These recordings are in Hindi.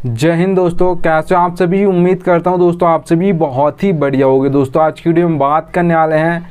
जय हिंद दोस्तों, कैसे हो आप सभी। उम्मीद करता हूं दोस्तों आप सभी बहुत ही बढ़िया होगे। दोस्तों आज की वीडियो में बात करने वाले हैं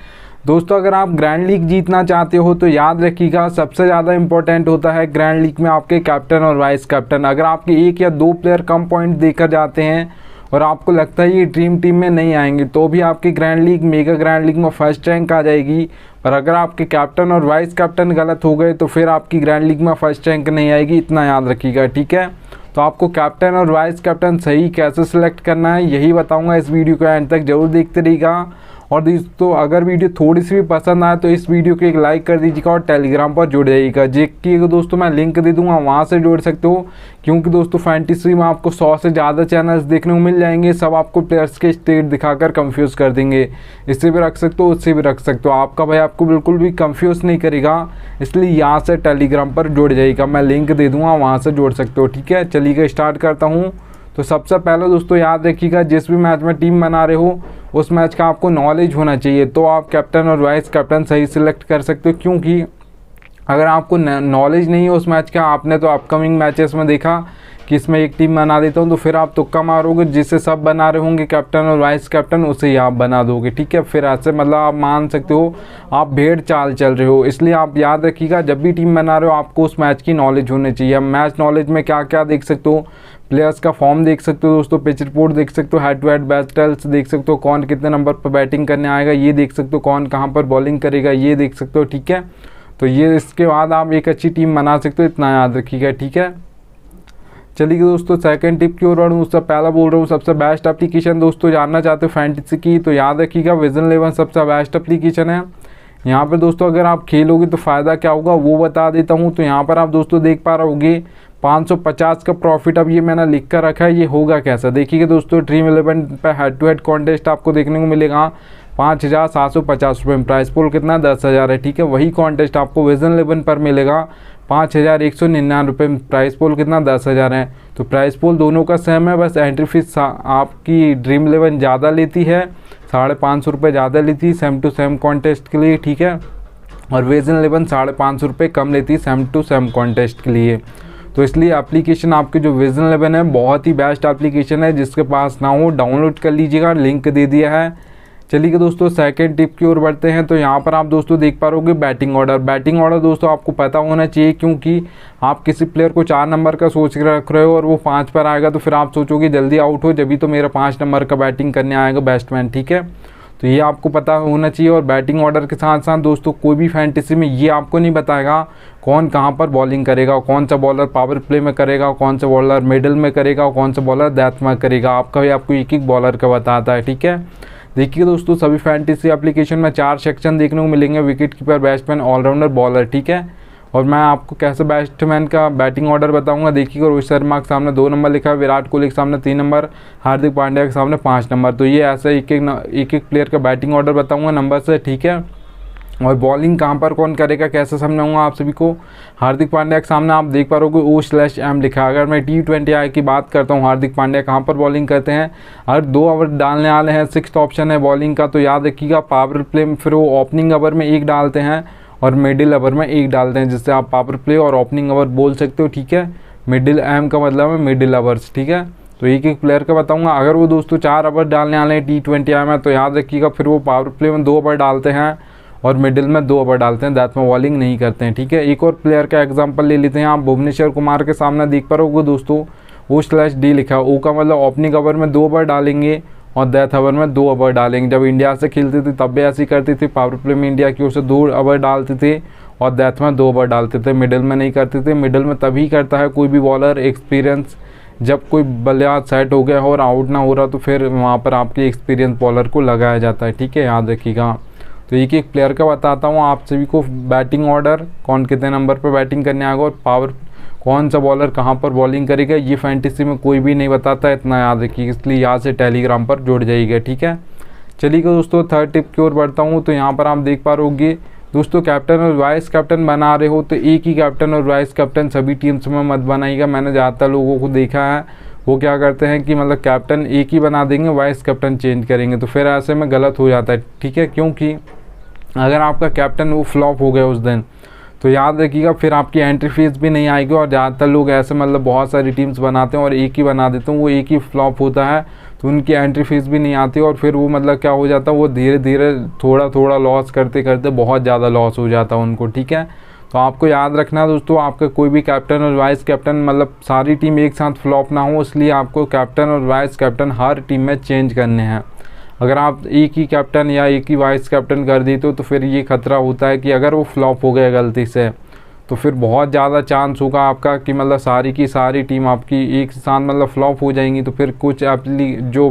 दोस्तों, अगर आप ग्रैंड लीग जीतना चाहते हो तो याद रखिएगा सबसे ज़्यादा इंपॉर्टेंट होता है ग्रैंड लीग में आपके कैप्टन और वाइस कैप्टन। अगर आपके एक या दो प्लेयर कम पॉइंट देकर जाते हैं और आपको लगता है ये ड्रीम टीम में नहीं आएंगे तो भी आपकी grand league mega grand league में फर्स्ट रैंक आ जाएगी। पर अगर आपके कैप्टन और वाइस कैप्टन गलत हो गए तो फिर आपकी ग्रैंड लीग में फर्स्ट रैंक नहीं आएगी, इतना याद रखिएगा, ठीक है। तो आपको कैप्टन और वाइस कैप्टन सही कैसे सिलेक्ट करना है यही बताऊंगा। इस वीडियो को एंड तक जरूर देखते रहिएगा। और दोस्तों अगर वीडियो थोड़ी सी भी पसंद आए तो इस वीडियो को एक लाइक कर दीजिएगा और टेलीग्राम पर जुड़ जाइएगा। देखिएगा दोस्तों मैं लिंक दे दूंगा, वहां से जुड़ सकते हो, क्योंकि दोस्तों फैंटेसी में आपको 100 से ज़्यादा चैनल्स देखने को मिल जाएंगे। सब आपको प्लेयर्स के स्टेट दिखाकर कंफ्यूज कर देंगे। इससे भी रख सकते हो, उससे भी रख सकते हो। आपका भाई आपको बिल्कुल भी कंफ्यूज नहीं करेगा, इसलिए यहाँ से टेलीग्राम पर जुड़ जाइएगा। मैं लिंक दे दूँगा, वहाँ से जुड़ सकते हो, ठीक है। चलिए स्टार्ट करता हूँ। तो सबसे पहले दोस्तों याद रखिएगा जिस भी मैच में टीम बना रहे हो उस मैच का आपको नॉलेज होना चाहिए, तो आप कैप्टन और वाइस कैप्टन सही सिलेक्ट कर सकते हो। क्योंकि अगर आपको नॉलेज नहीं है उस मैच का, आपने तो अपकमिंग मैचेस में देखा कि इसमें एक टीम बना देता हूँ तो फिर आप तुक्का मारोगे, जिससे सब बना रहे होंगे कैप्टन और वाइस कैप्टन उसे ही आप बना दोगे, ठीक है। फिर ऐसे मतलब आप मान सकते हो आप भेड़ चाल चल रहे हो। इसलिए आप याद रखिएगा जब भी टीम बना रहे हो आपको उस मैच की नॉलेज होनी चाहिए। मैच नॉलेज में क्या क्या देख सकते हो, प्लेयर्स का फॉर्म देख सकते हो दोस्तों, पिच रिपोर्ट देख सकते हो, हेड टू हेड बैटल्स देख सकते हो, कौन कितने नंबर पर बैटिंग करने आएगा ये देख सकते हो, कौन कहाँ पर बॉलिंग करेगा ये देख सकते हो, ठीक है। तो ये इसके बाद आप एक अच्छी टीम बना सकते हो, इतना याद रखिएगा, ठीक है। चलिए दोस्तों सेकंड टिप की ओर बढ़ूँ उससे पहला बोल रहा हूँ सबसे बेस्ट एप्लीकेशन दोस्तों जानना चाहते हो फैंटेसी की तो याद रखिएगा विजन 11 सबसे बेस्ट एप्लीकेशन है। यहाँ पर दोस्तों अगर आप खेलोगे तो फ़ायदा क्या होगा वो बता देता हूँ। तो यहाँ पर आप दोस्तों देख पा रहे होगे 550 का प्रॉफिट। अब ये मैंने लिख कर रखा है, ये होगा कैसा देखिएगा दोस्तों। ड्रीम 11 पर हेड टू हेड कॉन्टेस्ट आपको देखने को मिलेगा 5750 रुपये में। प्राइस पोल कितना 10,000 है, ठीक है। वही कॉन्टेस्ट आपको विजन 11 पर मिलेगा 5199 रुपये में। प्राइस पोल कितना 10,000 है। तो प्राइस पोल दोनों का सेम है, बस एंट्री फीस आपकी ड्रीम 11 ज़्यादा लेती है, 550 रुपये ज़्यादा लेती है सेम टू सेम कॉन्टेस्ट के लिए, ठीक है। और विजन 11 550 रुपये कम लेती है सेम टू सेम कॉन्टेस्ट के लिए। तो इसलिए एप्लीकेशन आपकी जो विजन 11 है बहुत ही बेस्ट एप्लीकेशन है, जिसके पास ना हो डाउनलोड कर लीजिएगा, लिंक दे दिया है। चलिए दोस्तों सेकंड टिप की ओर बढ़ते हैं। तो यहाँ पर आप दोस्तों देख पा रहोगे बैटिंग ऑर्डर। बैटिंग ऑर्डर दोस्तों आपको पता होना चाहिए, क्योंकि आप किसी प्लेयर को 4 नंबर का सोच कर रख रहे हो और वो 5 पर आएगा तो फिर आप सोचोगे जल्दी आउट हो, जब तो मेरा 5 नंबर का बैटिंग करने आएगा बैट्समैन, ठीक है। तो ये आपको पता होना चाहिए। और बैटिंग ऑर्डर के साथ साथ दोस्तों कोई भी फैंटेसी में ये आपको नहीं बताएगा कौन कहाँ पर बॉलिंग करेगा, कौन सा बॉलर पावर प्ले में करेगा, कौन सा बॉलर मिडिल में करेगा, कौन सा बॉलर डेथ में करेगा। आपका भी आपको एक एक बॉलर का बताता है, ठीक है। देखिए दोस्तों सभी फैंटेसी एप्लीकेशन में 4 सेक्शन देखने को मिलेंगे, wicket keeper, batsman, all rounder, bowler, ठीक है। और मैं आपको कैसे बैट्समैन का बैटिंग ऑर्डर बताऊंगा। देखिएगा रोहित शर्मा के सामने 2 नंबर लिखा है, विराट कोहली के सामने 3 नंबर, हार्दिक पांड्या के सामने 5 नंबर। तो ये ऐसे एक एक प्लेयर का बैटिंग ऑर्डर बताऊंगा नंबर से, ठीक है। और बॉलिंग कहाँ पर कौन करेगा कैसे समझाऊंगा आप सभी को। हार्दिक पांड्या के सामने आप देख पा रहे हो O/M लिखा है। अगर मैं T20I की बात करता हूँ हार्दिक पांड्या कहाँ पर बॉलिंग करते हैं, अगर 2 ओवर डालने वाले हैं, 6th ऑप्शन है बॉलिंग का, तो याद रखिएगा पावर प्ले में फिर वो ओपनिंग ओवर में 1 डालते हैं और मिडिल ओवर में 1 डालते हैं, जिससे आप पावर प्ले और ओपनिंग ओवर बोल सकते हो, ठीक है। मिडिल एम का मतलब है मिडिल ओवर्स, ठीक है। तो एक एक प्लेयर का बताऊंगा। अगर वो दोस्तों 4 ओवर डालने वाले हैं T20I में तो याद रखिएगा फिर वो पावर प्ले में 2 ओवर डालते हैं और मिडिल में 2 ओवर डालते हैं, दैट में बॉलिंग नहीं करते हैं, ठीक है। एक और प्लेयर का एग्जांपल ले लेते हैं। आप भुवनेश्वर कुमार के सामने देख पा रहे हो दोस्तों O/D लिखा है। O का मतलब ओपनिंग ओवर में 2 ओवर डालेंगे और डेथ ओवर में 2 ओवर डालेंगे। जब इंडिया से खेलते थे तब भी ऐसी करती थी, पावर प्ले में इंडिया की ओर से 2 ओवर डालते थे और डेथ में 2 ओवर डालते थे, मिडिल में नहीं करते थे। मिडिल में तभी करता है कोई भी बॉलर एक्सपीरियंस, जब कोई बल्लेबाज सेट हो गया हो और आउट ना हो रहा तो फिर वहाँ पर आपके एक्सपीरियंस बॉलर को लगाया जाता है, ठीक है, याद रखिएगा। तो एक एक प्लेयर का बताता हूँ आप सभी को बैटिंग ऑर्डर, कौन कितने नंबर पर बैटिंग करने आएगा और पावर कौन सा बॉलर कहाँ पर बॉलिंग करेगा, ये फैंटेसी में कोई भी नहीं बताता है, इतना याद रखिए। इसलिए यहाँ से टेलीग्राम पर जुड़ जाइएगा, ठीक है। चलिए दोस्तों थर्ड टिप की ओर बढ़ता हूँ। तो यहाँ पर आप देख पा रहे होगे दोस्तों कैप्टन और वाइस कैप्टन बना रहे हो तो एक ही कैप्टन और वाइस कैप्टन सभी टीम्स में मत बनाइएगा। मैंने ज़्यादातर लोगों को देखा है वो क्या करते हैं कि मतलब कैप्टन एक ही बना देंगे, वाइस कैप्टन चेंज करेंगे, तो फिर ऐसे में गलत हो जाता है, ठीक है। क्योंकि अगर आपका कैप्टन वो फ्लॉप हो गया उस दिन तो याद रखिएगा फिर आपकी एंट्री फीस भी नहीं आएगी। और ज़्यादातर लोग ऐसे मतलब बहुत सारी टीम्स बनाते हैं और एक ही बना देते हैं, वो एक ही फ्लॉप होता है, तो उनकी एंट्री फीस भी नहीं आती और फिर वो मतलब क्या हो जाता है, वो धीरे धीरे थोड़ा थोड़ा लॉस करते करते बहुत ज़्यादा लॉस हो जाता है उनको। ठीक है, तो आपको याद रखना दोस्तों, आपका कोई भी कैप्टन और वाइस कैप्टन मतलब सारी टीम एक साथ फ्लॉप ना हो, इसलिए आपको कैप्टन और वाइस कैप्टन हर टीम में चेंज करने हैं। अगर आप एक ही कैप्टन या एक ही वाइस कैप्टन कर देते हो तो फिर ये खतरा होता है कि अगर वो फ्लॉप हो गया गलती से तो फिर बहुत ज़्यादा चांस होगा आपका कि मतलब सारी की सारी टीम आपकी एक साथ मतलब फ्लॉप हो जाएंगी। तो फिर कुछ अपनी जो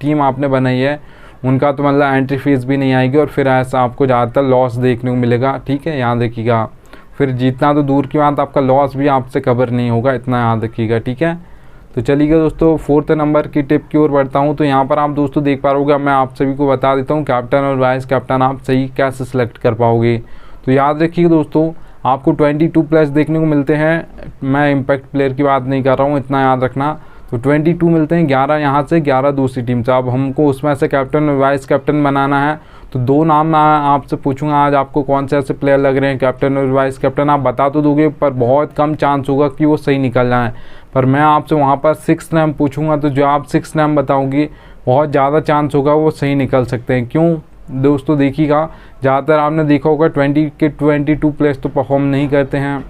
टीम आपने बनाई है उनका तो मतलब एंट्री फीस भी नहीं आएगी और फिर ऐसा आपको ज़्यादातर लॉस देखने को मिलेगा। ठीक है, याद रखिएगा। फिर जीतना तो दूर की बात, आपका लॉस भी आपसे कवर नहीं होगा, इतना याद रखिएगा। ठीक है, तो चलिए दोस्तों 4th नंबर की टिप की ओर बढ़ता हूँ। तो यहाँ पर आप दोस्तों देख पा रहोगे, मैं आप सभी को बता देता हूँ कैप्टन और वाइस कैप्टन आप सही कैसे सिलेक्ट कर पाओगे। तो याद रखिए दोस्तों, आपको 22 प्लेयर्स देखने को मिलते हैं। मैं इम्पैक्ट प्लेयर की बात नहीं कर रहा हूँ, इतना याद रखना। तो 22 मिलते हैं, 11 यहाँ से 11 दूसरी टीम से। अब हमको उसमें से कैप्टन और वाइस कैप्टन बनाना है। तो 2 नाम मैं आपसे पूछूंगा आज, आपको कौन से ऐसे प्लेयर लग रहे हैं कैप्टन और वाइस कैप्टन, आप बता तो दोगे पर बहुत कम चांस होगा कि वो सही निकल जाए। पर मैं आपसे वहाँ पर 6 नाम पूछूंगा, तो जो आप 6 नाम बताओगे बहुत ज़्यादा चांस होगा वो सही निकल सकते हैं। क्यों दोस्तों, देखिएगा ज़्यादातर आपने देखा होगा 22 प्लेयर्स तो परफॉर्म नहीं करते हैं,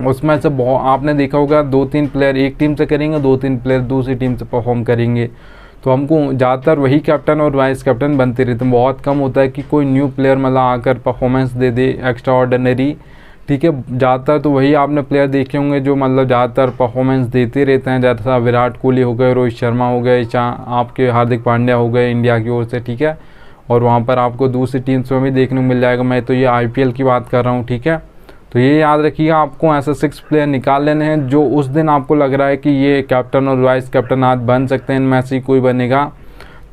उसमें से बहुत आपने देखा होगा 2-3 प्लेयर एक टीम से करेंगे, 2-3 प्लेयर दूसरी टीम से परफॉर्म करेंगे। तो हमको ज़्यादातर वही कैप्टन और वाइस कैप्टन बनते रहते हैं। बहुत कम होता है कि कोई न्यू प्लेयर मतलब आकर परफॉर्मेंस दे दे एक्स्ट्रा ऑर्डिनरी। ठीक है, ज़्यादातर तो वही आपने प्लेयर देखे होंगे जो मतलब ज़्यादातर परफॉर्मेंस देते रहते हैं, जैसा विराट कोहली हो गए, रोहित शर्मा हो गए, आपके हार्दिक पांड्या हो गए इंडिया की ओर से। ठीक है, और वहाँ पर आपको दूसरी टीम्स में भी देखने को मिल जाएगा। मैं तो ये IPL की बात कर रहा हूँ। ठीक है, तो ये याद रखिएगा, आपको ऐसे 6 प्लेयर निकाल लेने हैं जो उस दिन आपको लग रहा है कि ये कैप्टन और वाइस कैप्टन आज बन सकते हैं, इनमें से कोई बनेगा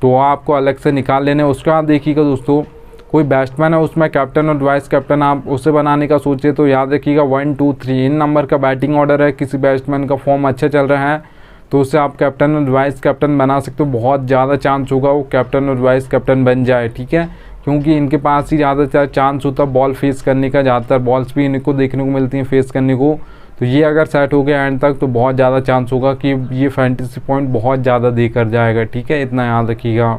तो आपको अलग से निकाल लेने। उसका आप देखिएगा दोस्तों, कोई बैट्समैन है उसमें कैप्टन और वाइस कैप्टन आप उसे बनाने का सोचिए तो याद रखिएगा 1, 2, 3 इन नंबर का बैटिंग ऑर्डर है। किसी बैट्समैन का फॉर्म अच्छा चल रहा है तो उससे आप कैप्टन और वाइस कैप्टन बना सकते हो। बहुत ज़्यादा चांस होगा वो कैप्टन और वाइस कैप्टन बन जाए। ठीक है, क्योंकि इनके पास ही ज़्यादातर चांस होता है बॉल फेस करने का, ज़्यादातर बॉल्स भी इनको देखने को मिलती हैं फेस करने को। तो ये अगर सेट हो गया एंड तक तो बहुत ज़्यादा चांस होगा कि ये फैंटेसी पॉइंट बहुत ज़्यादा देकर जाएगा। ठीक है, इतना याद रखिएगा।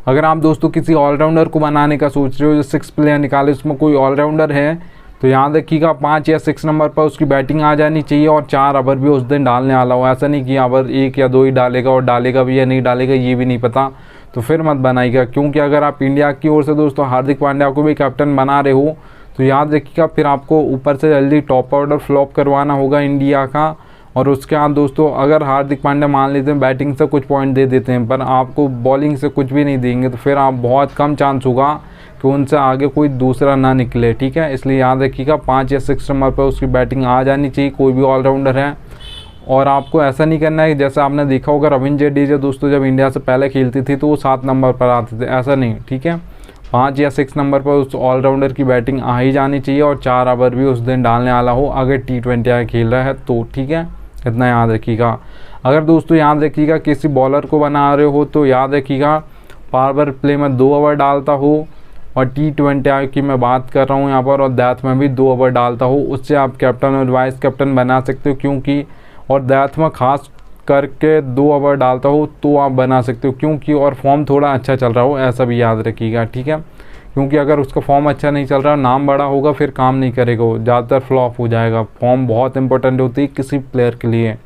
अगर आप दोस्तों किसी ऑलराउंडर को बनाने का सोच रहे हो, जो 6 प्लेयर निकाले उसमें कोई ऑलराउंडर है तो याद रखिएगा 5 या 6 नंबर पर उसकी बैटिंग आ जानी चाहिए और 4 ओवर भी उस दिन डालने वाला हो। ऐसा नहीं कि ओवर 1 या 2 ही डालेगा और डालेगा भी या नहीं डालेगा ये भी नहीं पता, तो फिर मत बनाइएगा। क्योंकि अगर आप इंडिया की ओर से दोस्तों हार्दिक पांड्या को भी कैप्टन बना रहे हो तो याद रखिएगा फिर आपको ऊपर से जल्दी टॉप ऑर्डर फ्लॉप करवाना होगा इंडिया का। और उसके बाद दोस्तों अगर हार्दिक पांड्या मान लेते हैं बैटिंग से कुछ पॉइंट दे देते हैं पर आपको बॉलिंग से कुछ भी नहीं देंगे तो फिर आप बहुत कम चांस होगा कि उनसे आगे कोई दूसरा ना निकले। ठीक है, इसलिए याद रखिएगा 5 या 6 नंबर पर उसकी बैटिंग आ जानी चाहिए, कोई भी ऑलराउंडर है। और आपको ऐसा नहीं करना है जैसे आपने देखा होगा रविंद्र जडेजा दोस्तों जब इंडिया से पहले खेलती थी तो वो 7 नंबर पर आते थे, ऐसा नहीं। ठीक है, 5 या 6 नंबर पर उस ऑलराउंडर की बैटिंग आ ही जानी चाहिए और 4 ओवर भी उस दिन डालने वाला हो अगर T20 खेल रहा है तो। ठीक है, इतना याद रखिएगा। अगर दोस्तों याद रखिएगा किसी बॉलर को बना रहे हो तो याद रखिएगा पावर प्ले में 2 ओवर डालता हो और T20 की मैं बात कर रहा हूँ यहाँ पर, और डेथ में भी 2 ओवर डालता हो, उससे आप कैप्टन और वाइस कैप्टन बना सकते हो। क्योंकि और डेथ में खास करके 2 ओवर डालता हो तो आप बना सकते हो क्योंकि और फॉर्म थोड़ा अच्छा चल रहा हो, ऐसा भी याद रखिएगा। ठीक है, क्योंकि अगर उसका फॉर्म अच्छा नहीं चल रहा, नाम बड़ा होगा, फिर काम नहीं करेगा, वो ज़्यादातर फ्लॉप हो जाएगा। फॉर्म बहुत इंपॉर्टेंट होती है किसी प्लेयर के लिए।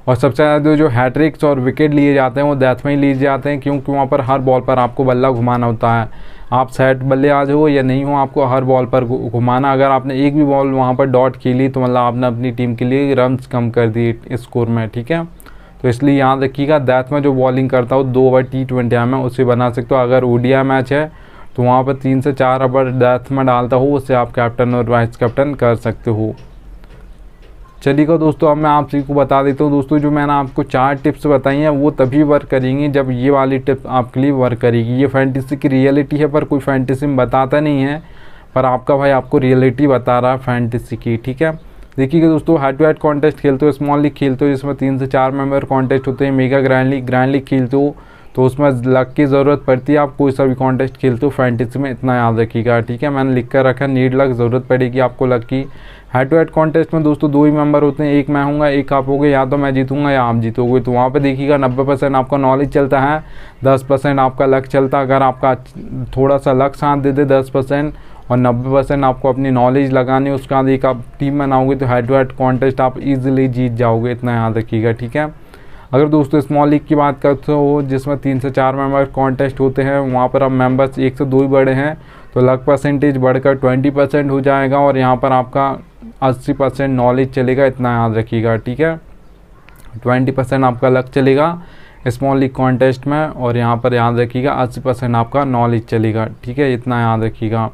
और सबसे ज़्यादा जो हैट्रिक्स और विकेट लिए जाते हैं वो डेथ में ही लिए जाते हैं क्योंकि वहाँ पर हर बॉल पर आपको बल्ला घुमाना होता है। आप सेट बल्लेबाज हो या नहीं हो, आपको हर बॉल पर घुमाना। अगर आपने एक भी बॉल वहाँ पर डॉट खेली तो मतलब आपने अपनी टीम के लिए रन्स कम कर दिए स्कोर में। ठीक है, तो इसलिए याद रखिएगा डेथ में जो बॉलिंग करता हो 2 ओवर T20 में उसे बना सकते हो। अगर ODI मैच है तो वहाँ पर 3 से 4 ओवर डेथ में डालता हो, उससे आप कैप्टन और वाइस कैप्टन कर सकते हो। चलिएगा दोस्तों, अब मैं आप सभी को बता देता हूँ दोस्तों, जो मैंने आपको 4 टिप्स बताई हैं वो तभी वर्क करेंगी जब ये वाली टिप्स आपके लिए वर्क करेगी। ये फैंटेसी की रियलिटी है पर कोई फैंटेसी में बताता नहीं है, पर आपका भाई आपको रियलिटी बता रहा है फैंटेसी की। ठीक है, देखिएगा दोस्तों, हेड टू हेड कॉन्टेस्ट खेलते हो, स्मॉल लीग खेलते हो जिसमें 3 से 4 मेंबर कॉन्टेस्ट होते हैं, मेगा ग्रैंड लीग खेलते हो तो उसमें लक की ज़रूरत पड़ती है। आप कोई सा भी कॉन्टेस्ट खेलते हो फैंटेसी में, इतना याद रखिएगा, ठीक है। मैंने लिख कर रखा नीड लक, ज़रूरत पड़ेगी आपको लक की। हेड टू हेड कॉन्टेस्ट में दोस्तों 2 ही मेंबर होते हैं, एक मैं हूँगा एक आप होगे, या तो मैं जीतूंगा या आप जीतोगे। तो वहाँ पे देखिएगा 90% आपका नॉलेज चलता है, 10% आपका लक चलता है। अगर आपका थोड़ा सा लक साथ दे दे 10% और 90% आपको अपनी नॉलेज लगानी, उसके बाद एक आप टीम बनाओगे तो हेड टू हेड कॉन्टेस्ट आप इजीली जीत जाओगे, इतना याद रखिएगा, ठीक है। अगर दोस्तों स्मॉल लीग की बात करते हो जिसमें 3 से 4 मेंबर कॉन्टेस्ट होते हैं, वहाँ पर अब मेंबर्स 1 से 2 ही बड़े हैं तो लक परसेंटेज बढ़कर 20% हो जाएगा और यहाँ पर आपका 80% नॉलेज चलेगा, इतना याद रखिएगा, ठीक है। 20% आपका लक चलेगा स्मॉल लीग कॉन्टेस्ट में और यहाँ पर याद रखिएगा 80% आपका नॉलेज चलेगा, ठीक है, इतना याद रखिएगा।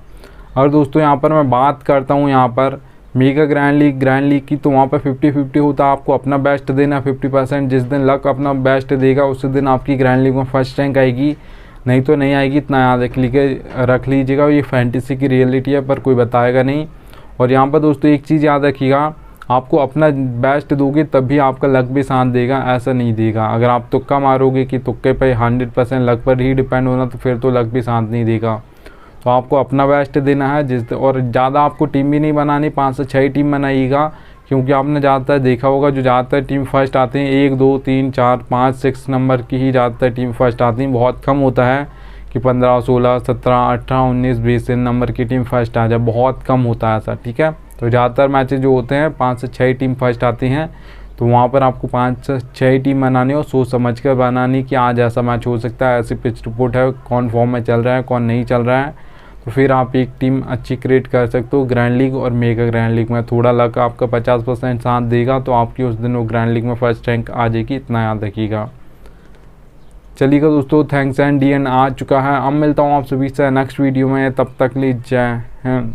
और दोस्तों यहाँ पर मैं बात करता हूँ यहाँ पर मेगा ग्रैंड लीग की, तो वहाँ पर 50-50 होता है, आपको अपना बेस्ट देना 50%। जिस दिन लक अपना बेस्ट देगा उसी दिन आपकी ग्रैंड लीग में फर्स्ट रैंक आएगी, नहीं तो नहीं आएगी, इतना याद रख लीजिएगा। ये फैंटेसी की रियलिटी है, पर कोई बताएगा नहीं। और यहाँ पर दोस्तों एक चीज़ याद रखिएगा, आपको अपना बेस्ट दोगे तभी आपका लक भी साथ देगा, ऐसा नहीं देगा। अगर आप तुक्का मारोगे कि तुक्के पे 100% लक पर ही डिपेंड होना, तो फिर तो लक भी साथ नहीं देगा। तो आपको अपना बेस्ट देना है और ज़्यादा आपको टीम भी नहीं बनानी, 5 से 6 टीम बनाइएगा, क्योंकि आपने ज़्यादातर देखा होगा जो ज़्यादातर टीम फर्स्ट आते हैं 1 2 3 4 5 6 नंबर की ही ज़्यादातर टीम फर्स्ट आती हैं। बहुत कम होता है कि 15 16 17 18 19 20 नंबर की टीम फर्स्ट आ जाए, बहुत कम होता है ऐसा, ठीक है। तो ज़्यादातर मैचेज जो होते हैं 5 से 6 टीम फर्स्ट आती हैं, तो वहाँ पर आपको 5 से 6 टीम बनानी और सोच समझ कर बनानी कि आज ऐसा मैच हो सकता है, ऐसी पिच रिपोर्ट है, कौन फॉर्म में चल रहा है कौन नहीं चल रहा है, तो फिर आप एक टीम अच्छी क्रिएट कर सकते हो। ग्रैंड लीग और मेगा ग्रैंड लीग में थोड़ा लक आपका 50% साथ देगा तो आपकी उस दिन वो ग्रैंड लीग में फर्स्ट रैंक आ जाएगी, इतना याद रखिएगा। चलिएगा दोस्तों, थैंक्स एंड डी एंड आ चुका है। अब मिलता हूँ आप सभी से नेक्स्ट वीडियो में, तब तक ले जय हिंद।